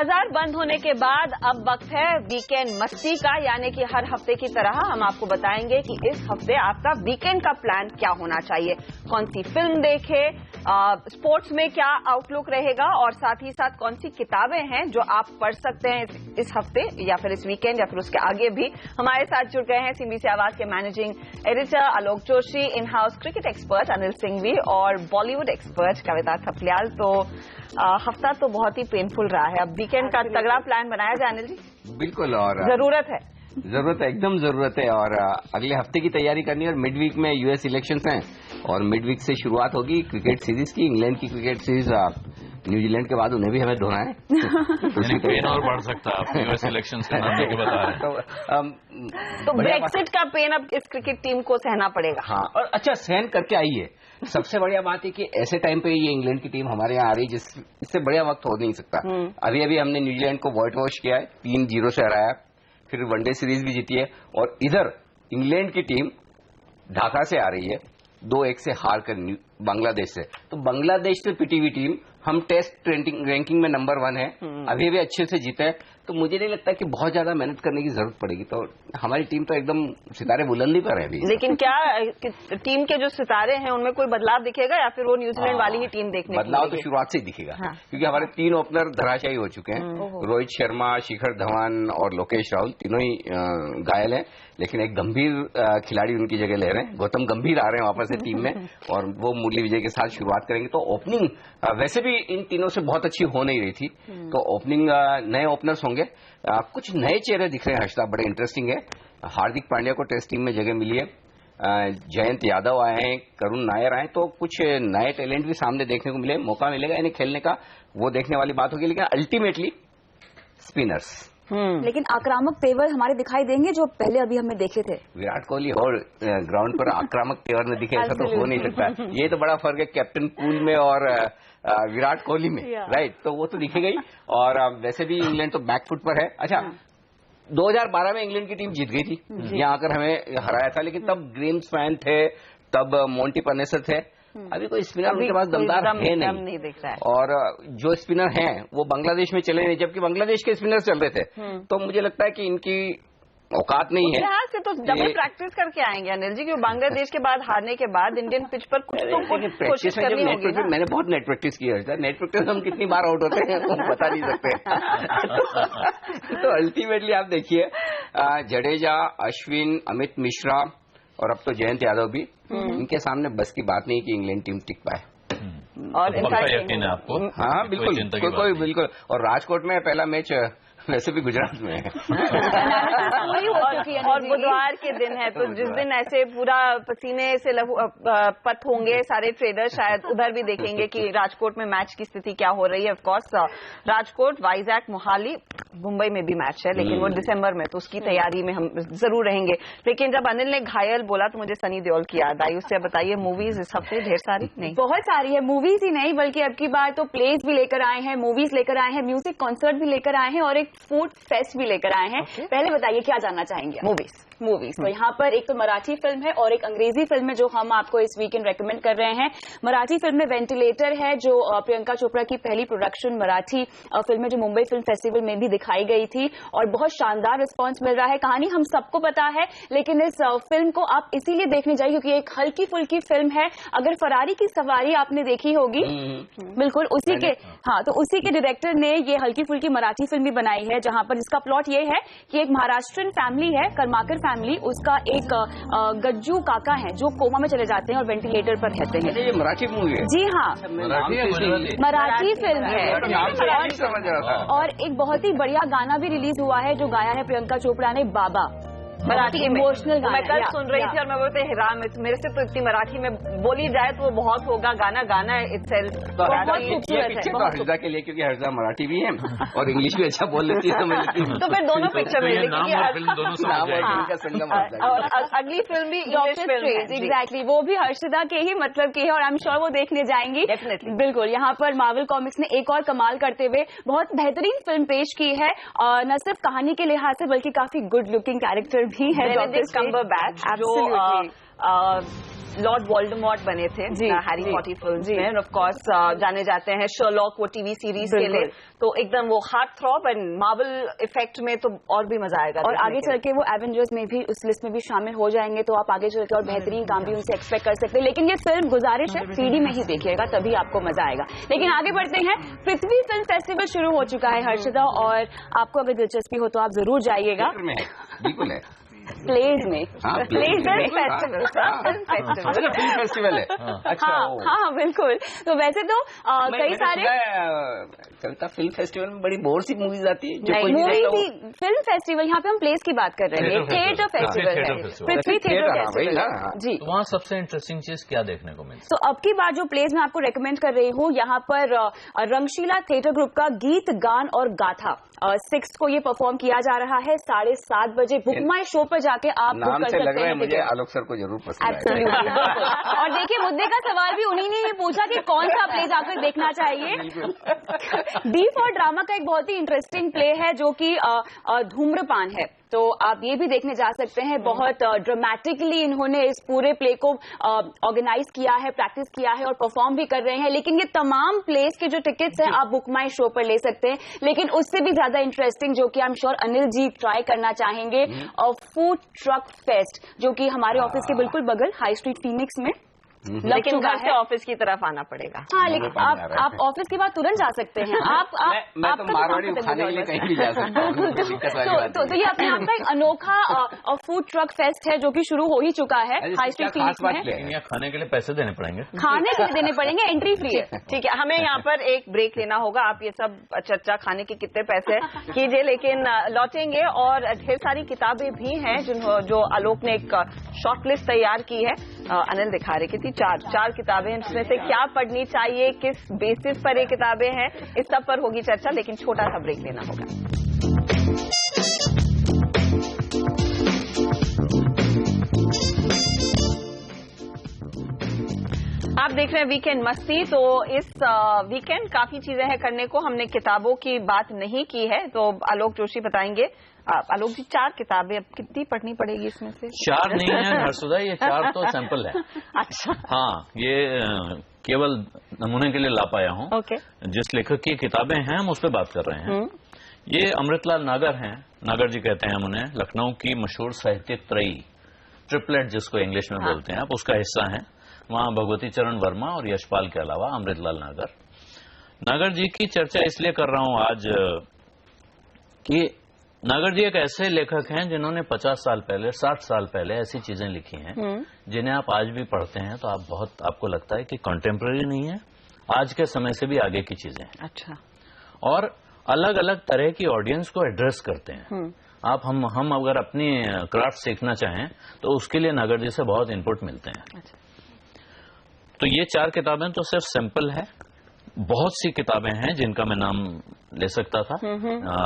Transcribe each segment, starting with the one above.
बाजार बंद होने के बाद अब वक्त है वीकेंड मस्ती का, यानी कि हर हफ्ते की तरह हम आपको बताएंगे कि इस हफ्ते आपका वीकेंड का प्लान क्या होना चाहिए, कौन सी फिल्म देखें, स्पोर्ट्स में क्या आउटलुक रहेगा और साथ ही साथ कौन सी किताबें हैं जो आप पढ़ सकते हैं इस हफ्ते या फिर इस वीकेंड या फिर उसके आगे भी। हमारे साथ जुड़ गए हैं सीबीसी आवाज के managing editor Alok Joshi, in house cricket expert Anil Singhvi और बॉलीवुड एक्सपर्ट कविता थपलियाल। तो हफ्ता तो बहुत ही पेनफुल रहा है, अब वीकेंड का तगड़ा प्लान बनाया जाए अनिल जी। बिल्कुल, और जरूरत है एकदम जरूरत है। और अगले हफ्ते की तैयारी करनी है और मिड वीक में यूएस इलेक्शंस हैं और मिड वीक से शुरुआत होगी क्रिकेट सीरीज की। इंग्लैंड की क्रिकेट सीरीज न्यूजीलैंड के बाद उन्हें भी हमें धोना है। पेन और बढ़ सकता है, आप यूएस इलेक्शंस का नाम लेके बता रहे हैं। तो ब्रेक्सिट का पेन अब इस क्रिकेट टीम को सहना पड़ेगा। हाँ, और अच्छा सहन करके आई है। सबसे बढ़िया बात है कि ऐसे टाइम पे ये इंग्लैंड की टीम हमारे यहाँ आ रही है इससे बढ़िया वक्त हो नहीं सकता। अभी अभी हमने न्यूजीलैंड को व्हाइट वॉश किया है, 3-0 से हराया, फिर वनडे सीरीज भी जीती है और इधर इंग्लैंड की टीम ढाका से आ रही है 2-1 से हार कर बांग्लादेश से। तो बांग्लादेश से पिटी हुई टीम, हम टेस्ट रैंकिंग में नंबर 1 है, अभी भी अच्छे से जीते हैं। तो मुझे नहीं लगता कि बहुत ज्यादा मेहनत करने की जरूरत पड़ेगी। तो हमारी टीम तो एकदम सितारे बुलंदी पर है अभी। लेकिन क्या टीम के जो सितारे हैं उनमें कोई बदलाव दिखेगा या फिर वो न्यूजीलैंड वाली ही टीम देखने बदलाव तो शुरुआत से ही दिखेगा। हाँ। क्योंकि हमारे 3 ओपनर धराशायी हो चुके हैं। रोहित शर्मा, शिखर धवन और लोकेश राहुल तीनों ही घायल हैं, लेकिन एक गंभीर खिलाड़ी उनकी जगह ले रहे हैं। गौतम गंभीर आ रहे हैं वापस से टीम में और वो मुरली विजय के साथ शुरुआत करेंगे। तो ओपनिंग वैसे भी इन तीनों से बहुत अच्छी हो नहीं रही थी, तो ओपनिंग नए ओपनर्स होंगे। कुछ नए चेहरे दिख रहे हैं हर्षदा, बड़े इंटरेस्टिंग है। हार्दिक पांड्या को टेस्ट टीम में जगह मिली है, जयंत यादव आए हैं, करुण नायर आए, तो कुछ नए टैलेंट भी सामने देखने को मिले। मौका मिलेगा इन्हें खेलने का, वो देखने वाली बात होगी। लेकिन अल्टीमेटली स्पिनर्स। लेकिन आक्रामक तेवर हमारे दिखाई देंगे जो पहले अभी हमें देखे थे। विराट कोहली और ग्राउंड पर आक्रामक तेवर न दिखे ऐसा तो हो नहीं सकता। ये तो बड़ा फर्क है कैप्टन पूल में और विराट कोहली में, राइट। तो वो तो दिखेगा ही। और वैसे भी इंग्लैंड तो बैकफुट पर है। अच्छा, 2012 में इंग्लैंड की टीम जीत गई थी, यहाँ आकर हमें हराया था, लेकिन तब ग्रेम्स फैन थे, तब मोंटी पनेसर थे। अभी कोई स्पिनर उनके पास दमदार है नहीं दिख रहा है। और जो स्पिनर हैं वो बांग्लादेश में चले नहीं, जबकि बांग्लादेश के स्पिनर चल रहे थे। तो मुझे लगता है कि इनकी औकात नहीं है। यहाँ से तो डबल प्रैक्टिस करके आएंगे अनिल जी, क्योंकि बांग्लादेश के बाद हारने के बाद इंडियन पिच पर कुछ तो कोशिश करनी होगी ना। मैंने बहुत नेट प्रैक्टिस की है। नेट प्रैक्टिस हम कितनी बार आउट होते हैं हम बता नहीं सकते। तो अल्टीमेटली आप देखिए, जडेजा, अश्विन, अमित मिश्रा और अब तो जयंत यादव भी, इनके सामने बस की बात नहीं कि इंग्लैंड टीम टिक पाए। और यकीन है आपको? हाँ बिल्कुल, कोई बिल्कुल। और राजकोट में पहला मैच वैसे भी गुजरात में है। और बुधवार के दिन है, तो जिस दिन ऐसे पूरा पसीने से पत होंगे सारे ट्रेडर, शायद उधर भी देखेंगे कि राजकोट में मैच की स्थिति क्या हो रही है। ऑफकोर्स राजकोट, वाइजैक, मोहाली, मुंबई में भी मैच है, लेकिन वो दिसंबर में, तो उसकी तैयारी में हम जरूर रहेंगे। लेकिन जब अनिल ने घायल बोला तो मुझे सनी देओल की याद आई। उससे बताइए, मूवीज इस हफ्ते ढेर सारी नहीं, बहुत सारी है। मूवीज ही नहीं बल्कि अब की बार तो प्लेज भी लेकर आए हैं, मूवीज लेकर आए हैं, म्यूजिक कॉन्सर्ट भी लेकर आए हैं और एक फूड फेस्ट भी लेकर आए हैं। पहले बताइए क्या जानना चाहेंगे? मूवीज तो यहाँ पर एक तो मराठी फिल्म है और एक अंग्रेजी फिल्म है जो हम आपको इस वीकेंड रेकमेंड कर रहे हैं। मराठी फिल्म में वेंटिलेटर है, जो प्रियंका चोपड़ा की पहली प्रोडक्शन मराठी फिल्म है, जो मुंबई फिल्म फेस्टिवल में भी दिखाई गई थी और बहुत शानदार रिस्पांस मिल रहा है। कहानी हम सबको पता है, लेकिन इस फिल्म को आप इसीलिए देखने जाइए क्योंकि एक हल्की फुल्की फिल्म है। अगर फरारी की सवारी आपने देखी होगी, बिल्कुल उसी के, हाँ, तो उसी के डायरेक्टर ने ये हल्की फुल्की मराठी फिल्म भी बनाई है, जहां पर इसका प्लॉट ये है कि एक महाराष्ट्रियन फैमिली है, कर्माकर फैमिली, उसका एक गज्जू काका है जो कोमा में चले जाते हैं और वेंटिलेटर पर रहते हैं। ये मराठी मूवी है? जी हाँ, मराठी फिल्म है। और एक बहुत ही बढ़िया गाना भी रिलीज हुआ है जो गाया है प्रियंका चोपड़ा ने, बाबा। मराठी इमोशनल गाना। मैं कल सुन रही थी और मैं बोलते हिराम, मेरे से तो इतनी मराठी में बोली जाए तो वो बहुत होगा। गाना इटसेल्फ बहुत खूबसूरत है हर्षदा के लिए, क्योंकि हर्षदा मराठी भी है और इंग्लिश भी अच्छा बोल लेती है। तो फिर दोनों पिक्चर में और अगली फिल्म भी एग्जैक्टली वो भी हर्षदा के ही मतलब की है और आई एम श्योर वो देखने जाएंगी बिल्कुल। यहाँ पर मार्वल कॉमिक्स ने एक और कमाल करते हुए बहुत बेहतरीन फिल्म पेश की है, न सिर्फ कहानी के लिहाज से बल्कि काफी गुड लुकिंग कैरेक्टर भी है। बेनेडिक्ट कम्बरबैच जो लॉर्ड वोल्डेमॉर्ट बने थे हैरी पॉटर फिल्म में, ऑफ कोर्स जाने जाते हैं शर्लॉक वो टीवी सीरीज के लिए, तो एकदम वो heart throb and Marvel effect में तो और भी मजा आएगा। और आगे चल के वो एवेंजर्स में भी उस लिस्ट में भी शामिल हो जाएंगे, तो आप आगे चल के और बेहतरीन काम भी उनसे एक्सपेक्ट कर सकते हैं। लेकिन ये फिल्म गुजारिश है 3D में ही देखिएगा, तभी आपको मजा आएगा। लेकिन आगे बढ़ते हैं, पृथ्वी फिल्म फेस्टिवल शुरू हो चुका है हर्षदा, और आपको अगर दिलचस्पी हो तो आप जरूर जाइएगा। बिल्कुल है, प्लेज में, प्लेज फिल्म फेस्टिवल है। अच्छा, हाँ बिल्कुल। तो वैसे तो कई सारे कविता फिल्म फेस्टिवल में बड़ी बहुत सी मूवीज आती है जो फिल्म फेस्टिवल, यहाँ पे हम प्लेस की बात कर रहे हैं, थिएटर फेस्टिवल है, पृथ्वी थिएटर फेस्टिवल जी। वहाँ सबसे इंटरेस्टिंग चीज क्या देखने को मिलती है? तो अब की बार जो प्लेस मैं आपको रेकमेंड कर रही हूँ, यहाँ पर रंगशीला थिएटर ग्रुप का गीत गान और गाथा 6 को ये परफॉर्म किया जा रहा है 7:30 बजे। बुक माई शो पर जाके आप बुक कर सकते हैं। मुझे आलोक सर को जरूर पसंद एब्सोल्युटली। और देखिए, मुद्दे का सवाल भी उन्हीं ने ये पूछा कि कौन सा प्ले जाकर देखना चाहिए। डी फॉर ड्रामा का एक बहुत ही इंटरेस्टिंग प्ले है जो कि धूम्रपान है, तो आप ये भी देखने जा सकते हैं। बहुत ड्रामेटिकली इन्होंने इस पूरे प्ले को ऑर्गेनाइज किया है, प्रैक्टिस किया है और परफॉर्म भी कर रहे हैं। लेकिन ये तमाम प्लेस के जो टिकट्स हैं आप बुक माई शो पर ले सकते हैं। लेकिन उससे भी ज्यादा इंटरेस्टिंग, जो कि I am sure Anil ji try करना चाहेंगे, फूड ट्रक फेस्ट, जो कि हमारे ऑफिस के बिल्कुल बगल हाई स्ट्रीट फीनिक्स में लेकिन घर से ऑफिस की तरफ आना पड़ेगा। हाँ, लेकिन आप ऑफिस के बाद तुरंत जा सकते हैं। मैं तो मारवाड़ी खाने के लिए कहीं भी जा सकता हूँ। तो ये अपने आप का एक अनोखा फूड ट्रक फेस्ट है जो कि शुरू हो ही चुका है हाई स्ट्रीट फीनिक्स में। लेकिन खाने के लिए पैसे देने पड़ेंगे, खाने के लिए देने पड़ेंगे, एंट्री फ्री है। ठीक है, हमें यहाँ पर एक ब्रेक लेना होगा। आप ये सब चर्चा खाने के कितने पैसे कीजिए, लेकिन लौटेंगे और ढेर सारी किताबें भी हैं जो आलोक ने एक शॉर्ट लिस्ट तैयार की है। अनिल दिखा रहे कि चार किताबें, इसमें से क्या पढ़नी चाहिए, किस बेसिस पर ये किताबें हैं, इस सब पर होगी चर्चा। लेकिन छोटा सा ब्रेक लेना होगा। आप देख रहे हैं वीकेंड मस्ती। तो इस वीकेंड काफी चीजें हैं करने को। हमने किताबों की बात नहीं की है, तो आलोक जोशी बताएंगे। आलोक जी, 4 किताबें, अब कितनी पढ़नी पड़ेगी इसमें से? 4 नहीं है हर्षदा, ये 4 तो सैंपल है। अच्छा, हाँ, ये केवल नमूने के लिए ला पाया हूँ। ओके। जिस लेखक की किताबें हैं हम उस पर बात कर रहे हैं। ये अमृतलाल नागर हैं, नागर जी कहते हैं हम उन्हें, लखनऊ की मशहूर साहित्यिक त्रयी, ट्रिपलेट जिसको इंग्लिश में बोलते हैं आप, उसका हिस्सा है। वहाँ भगवती चरण वर्मा और यशपाल के अलावा अमृतलाल नागर। नागर जी की चर्चा इसलिए कर रहा हूँ आज कि नागर जी एक ऐसे लेखक हैं जिन्होंने 50 साल पहले, 60 साल पहले ऐसी चीजें लिखी हैं जिन्हें आप आज भी पढ़ते हैं तो आपको लगता है कि कंटेम्प्रेरी नहीं है, आज के समय से भी आगे की चीजें हैं। अच्छा। और अलग अलग तरह की ऑडियंस को एड्रेस करते हैं। हम अगर अपनी क्राफ्ट सीखना चाहें तो उसके लिए नागर जी से बहुत इनपुट मिलते हैं। अच्छा। तो ये 4 किताबें तो सिर्फ सैंपल है, बहुत सी किताबें हैं जिनका मैं नाम ले सकता था,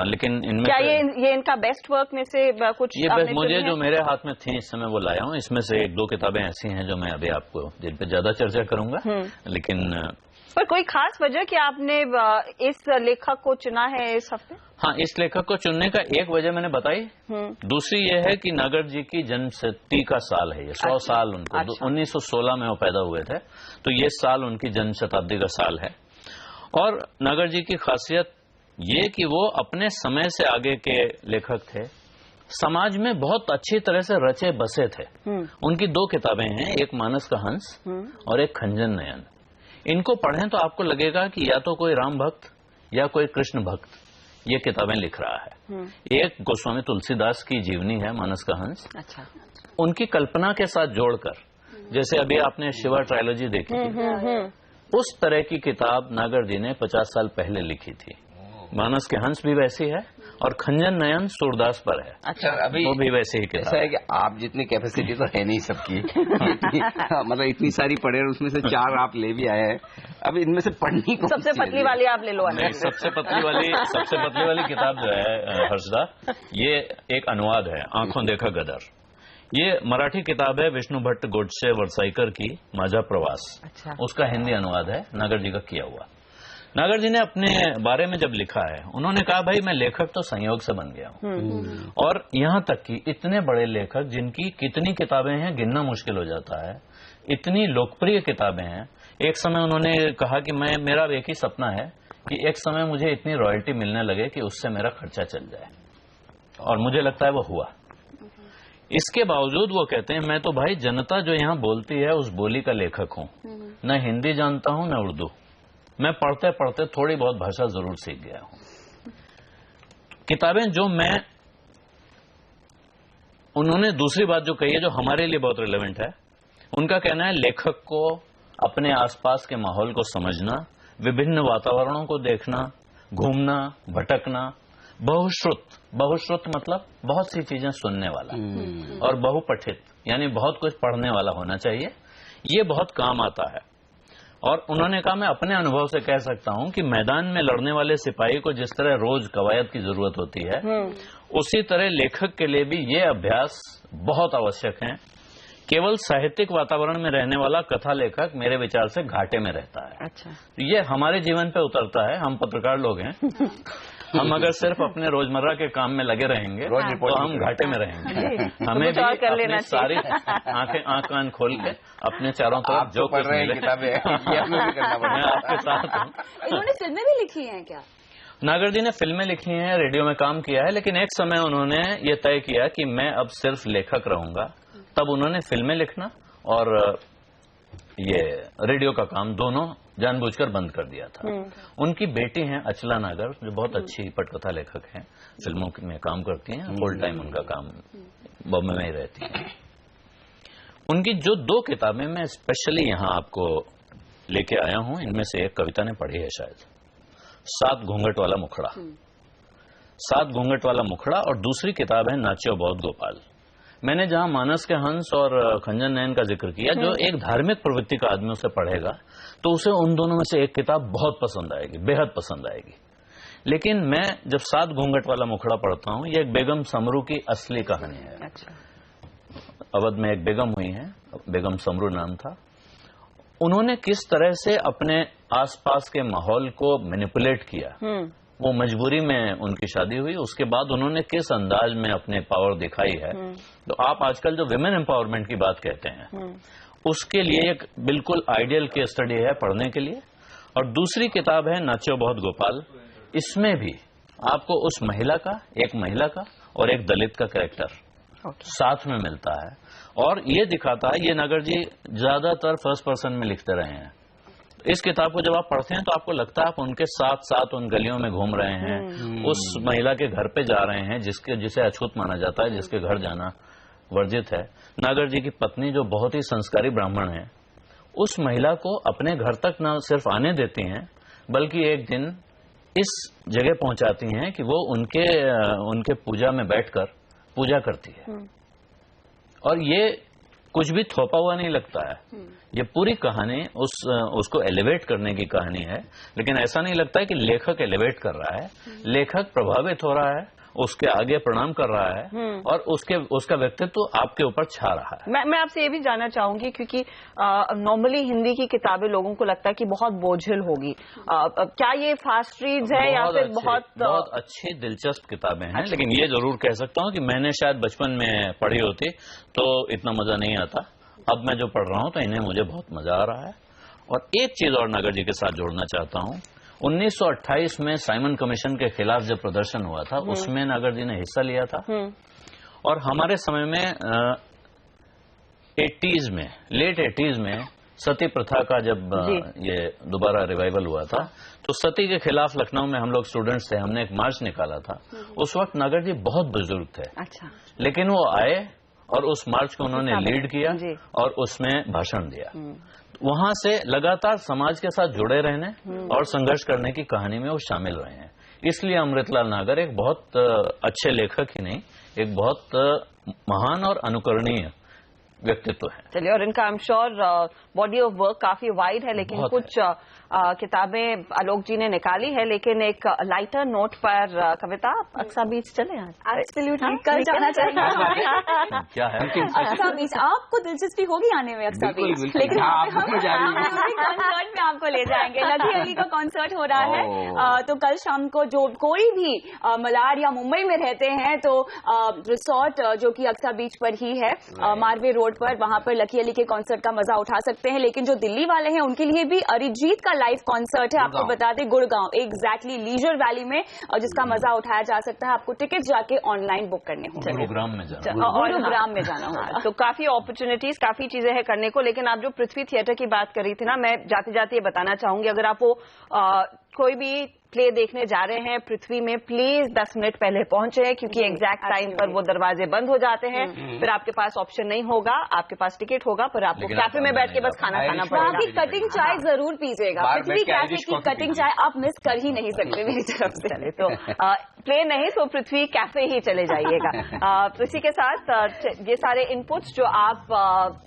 लेकिन इनमें क्या ये इनका बेस्ट वर्क में से कुछ? ये बेस्ट मुझे जो मेरे हाथ में थी इस समय वो लाया हूँ। इसमें से 1-2 किताबें ऐसी हैं जो मैं अभी आपको जिन पे ज्यादा चर्चा करूंगा, लेकिन पर कोई खास वजह कि आपने इस लेखक को चुना है इस हफ्ते? हाँ, इस लेखक को चुनने का एक वजह मैंने बताई। दूसरी ये है कि नागर जी की जन्म शती का साल है, ये 100 साल उनको। 1916 में वो पैदा हुए थे, तो ये साल उनकी जन्म शताब्दी का साल है। और नागर जी की खासियत ये कि वो अपने समय से आगे के लेखक थे, समाज में बहुत अच्छी तरह से रचे बसे थे। उनकी 2 किताबें हैं, एक मानस का हंस और एक खंजन नयन। इनको पढ़ें तो आपको लगेगा कि या तो कोई राम भक्त या कोई कृष्ण भक्त ये किताबें लिख रहा है। एक गोस्वामी तुलसीदास की जीवनी है मानस का हंस। अच्छा। उनकी कल्पना के साथ जोड़कर, जैसे अभी आपने शिवा ट्रायलॉजी देखी थी, उस तरह की किताब नागर जी ने 50 साल पहले लिखी थी। मानस के हंस भी वैसी है और खंजन नयन सूरदास पर है। अच्छा, अभी वो भी वैसे ही किताब ऐसा है कि आप जितनी कैपेसिटी तो है नहीं सबकी मतलब इतनी सारी पढ़े और उसमें से 4 आप ले भी आए हैं। अब इनमें से पढ़नी को सबसे पतली वाली आप ले लो। सबसे पतली वाली किताब जो है हर्षदा, ये एक अनुवाद है, आंखों देखा गदर। ये मराठी किताब है विष्णु भट्ट गोडसे वरसाईकर की माझा प्रवास। अच्छा। उसका हिंदी अनुवाद है नागर जी का किया हुआ। नागर जी ने अपने बारे में जब लिखा है, उन्होंने कहा भाई मैं लेखक तो संयोग से बन गया हूँ। और यहाँ तक कि इतने बड़े लेखक जिनकी कितनी किताबें हैं गिनना मुश्किल हो जाता है, इतनी लोकप्रिय किताबें हैं। एक समय उन्होंने कहा कि मेरा एक ही सपना है कि एक समय मुझे इतनी रॉयल्टी मिलने लगे कि उससे मेरा खर्चा चल जाए, और मुझे लगता है वो हुआ। इसके बावजूद वो कहते हैं मैं तो भाई जनता जो यहाँ बोलती है उस बोली का लेखक हूँ, न हिंदी जानता हूँ न उर्दू, मैं पढ़ते पढ़ते थोड़ी बहुत भाषा जरूर सीख गया हूँ। किताबें जो मैं, उन्होंने दूसरी बात जो कही है जो हमारे लिए बहुत रिलेवेंट है, उनका कहना है लेखक को अपने आसपास के माहौल को समझना, विभिन्न वातावरणों को देखना, घूमना, भटकना, बहुश्रुत मतलब बहुत सी चीजें सुनने वाला, और बहुपठित यानी बहुत कुछ पढ़ने वाला होना चाहिए। ये बहुत काम आता है। और उन्होंने कहा मैं अपने अनुभव से कह सकता हूं कि मैदान में लड़ने वाले सिपाही को जिस तरह रोज कवायद की जरूरत होती है, उसी तरह लेखक के लिए भी ये अभ्यास बहुत आवश्यक है। केवल साहित्यिक वातावरण में रहने वाला कथा लेखक मेरे विचार से घाटे में रहता है। अच्छा, ये हमारे जीवन पे उतरता है। हम पत्रकार लोग हैं, हम अगर सिर्फ अपने रोजमर्रा के काम में लगे रहेंगे तो हम घाटे में रहेंगे। हमें भी अपनी सारी आंख कान खोल के अपने चारों तरफ जो कुछ मिले मैं आपके साथ हूँ। इन्होंने फिल्में भी लिखी हैं क्या? नागर जी ने फिल्में लिखी हैं, रेडियो में काम किया है, लेकिन एक समय उन्होंने ये तय किया कि मैं अब सिर्फ लेखक रहूंगा। तब उन्होंने फिल्में लिखना और ये रेडियो का काम दोनों जानबूझकर बंद कर दिया था। उनकी बेटी हैं अचला नागर, जो बहुत अच्छी पटकथा लेखक हैं, फिल्मों में काम करती हैं, फुल टाइम उनका काम बॉम्बे में ही रहती हैं। उनकी जो 2 किताबें मैं स्पेशली यहाँ आपको लेके आया हूँ, इनमें से एक कविता ने पढ़ी है शायद, 7 घूंघट वाला मुखड़ा। 7 घूंघट वाला मुखड़ा, और दूसरी किताब है नाच्यो बहुत गोपाल। मैंने जहां मानस के हंस और खंजन नयन का जिक्र किया, जो एक धार्मिक प्रवृत्ति का आदमी उसे पढ़ेगा तो उसे उन दोनों में से एक किताब बहुत पसंद आएगी, बेहद पसंद आएगी। लेकिन मैं जब 7 घूंघट वाला मुखड़ा पढ़ता हूं, ये एक बेगम समरू की असली कहानी है। अच्छा। अवध में एक बेगम हुई है, बेगम समरू नाम था। उन्होंने किस तरह से अपने आसपास के माहौल को मैनिपुलेट किया, वो मजबूरी में उनकी शादी हुई, उसके बाद उन्होंने किस अंदाज में अपने पावर दिखाई है। तो आप आजकल जो विमेन एम्पावरमेंट की बात कहते हैं, उसके लिए एक बिल्कुल आइडियल केस स्टडी है पढ़ने के लिए। और दूसरी किताब है नाच्यो बहुत गोपाल। इसमें भी आपको उस महिला का, एक महिला का और एक दलित का कैरेक्टर साथ में मिलता है, और ये दिखाता है, ये नागर जी ज्यादातर फर्स्ट पर्सन में लिखते रहे हैं। इस किताब को जब आप पढ़ते हैं तो आपको लगता है आप उनके साथ साथ उन गलियों में घूम रहे हैं, उस महिला के घर पे जा रहे हैं जिसे अछूत माना जाता है, जिसके घर जाना वर्जित है। नागर जी की पत्नी जो बहुत ही संस्कारी ब्राह्मण है, उस महिला को अपने घर तक न सिर्फ आने देती हैं, बल्कि एक दिन इस जगह पहुंचाती हैं कि वो उनके पूजा में बैठकर पूजा करती है। और ये कुछ भी थोपा हुआ नहीं लगता है। ये पूरी कहानी उसको एलिवेट करने की कहानी है, लेकिन ऐसा नहीं लगता है कि लेखक एलिवेट कर रहा है। लेखक प्रभावित हो रहा है, उसके आगे प्रणाम कर रहा है, और उसका व्यक्तित्व आपके ऊपर छा रहा है। मैं आपसे ये भी जानना चाहूंगी, क्योंकि नॉर्मली हिंदी की किताबें लोगों को लगता है कि बहुत बोझिल होगी। क्या ये फास्ट रीड्स है या फिर बहुत अच्छी दिलचस्प किताबें हैं? लेकिन ये जरूर कह सकता हूँ कि मैंने शायद बचपन में पढ़ी होती तो इतना मजा नहीं आता। अब मैं जो पढ़ रहा हूँ तो इन्हें मुझे बहुत मजा आ रहा है। और एक चीज और नागर जी के साथ जोड़ना चाहता हूँ, 1928 में साइमन कमीशन के खिलाफ जब प्रदर्शन हुआ था, उसमें नागर जी ने हिस्सा लिया था। और हमारे समय में लेट 80s में सती प्रथा का जब ये दोबारा रिवाइवल हुआ था, तो सती के खिलाफ लखनऊ में हम लोग स्टूडेंट्स थे, हमने एक मार्च निकाला था। उस वक्त नागर जी बहुत बुजुर्ग थे। अच्छा। लेकिन वो आए और उस मार्च को उन्होंने लीड किया और उसमें भाषण दिया। वहां से लगातार समाज के साथ जुड़े रहने और संघर्ष करने की कहानी में वो शामिल रहे हैं। इसलिए अमृतलाल नागर एक बहुत अच्छे लेखक ही नहीं, एक बहुत महान और अनुकरणीय व्यक्तित्व है। चलिए, और इनका आई am sure body of work काफी वाइड है, लेकिन कुछ किताबें आलोक जी ने निकाली है। लेकिन एक लाइटर नोट पर कविता अक्सा बीच चले आज। एब्सोल्युटली, कल जाना चाहिए। क्या है अक्सा बीच? आपको दिलचस्पी होगी आने में अक्सा बीच, लेकिन कॉन्सर्ट में आपको ले जाएंगे। लधी अली का कॉन्सर्ट हो रहा है, तो कल शाम को जो कोई भी मलाड या मुंबई में रहते हैं तो रिसोर्ट जो कि अक्सा बीच पर ही है, मारवे रोड रोड पर, वहां पर लकी अली के कॉन्सर्ट का मजा उठा सकते हैं। लेकिन जो दिल्ली वाले हैं उनके लिए भी अरिजीत का लाइव कॉन्सर्ट है, आपको बता दें, गुड़गांव, एग्जैक्टली लीजर वैली में, और जिसका मजा उठाया जा सकता है। आपको टिकट जाके ऑनलाइन बुक करने होंगे, गुरुग्राम में जाना होगा। तो काफी अपॉर्चुनिटीज, काफी चीजें हैं करने को। लेकिन आप जो पृथ्वी थिएटर की बात कर रही थी ना, मैं जाते जाते ये बताना चाहूंगी, अगर आप वो कोई भी प्ले देखने जा रहे हैं पृथ्वी में, प्लीज 10 मिनट पहले पहुंचे, क्योंकि एग्जैक्ट टाइम पर वो दरवाजे बंद हो जाते हैं। फिर आपके पास ऑप्शन नहीं होगा, आपके पास टिकट होगा पर आपको कैफे में बैठ के बस खाना खाना पड़ेगा। आपकी कटिंग चाय जरूर पीजिएगा, पृथ्वी कैफे की कटिंग चाय आप मिस कर ही नहीं सकते मेरी तरफ से। चले तो प्ले नहीं तो पृथ्वी कैफे ही चले जाइएगा। इसी के साथ ये सारे इनपुट्स जो आप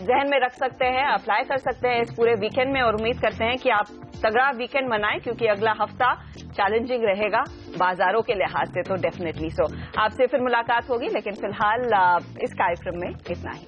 जहन में रख सकते हैं, अप्लाई कर सकते हैं इस पूरे वीकेंड में, और उम्मीद करते हैं कि आप तगड़ा वीकेंड मनाएं, क्योंकि अगला हफ्ता चैलेंजिंग रहेगा बाजारों के लिहाज से, तो डेफिनेटली सो। आपसे फिर मुलाकात होगी, लेकिन फिलहाल इस कार्यक्रम में इतना ही।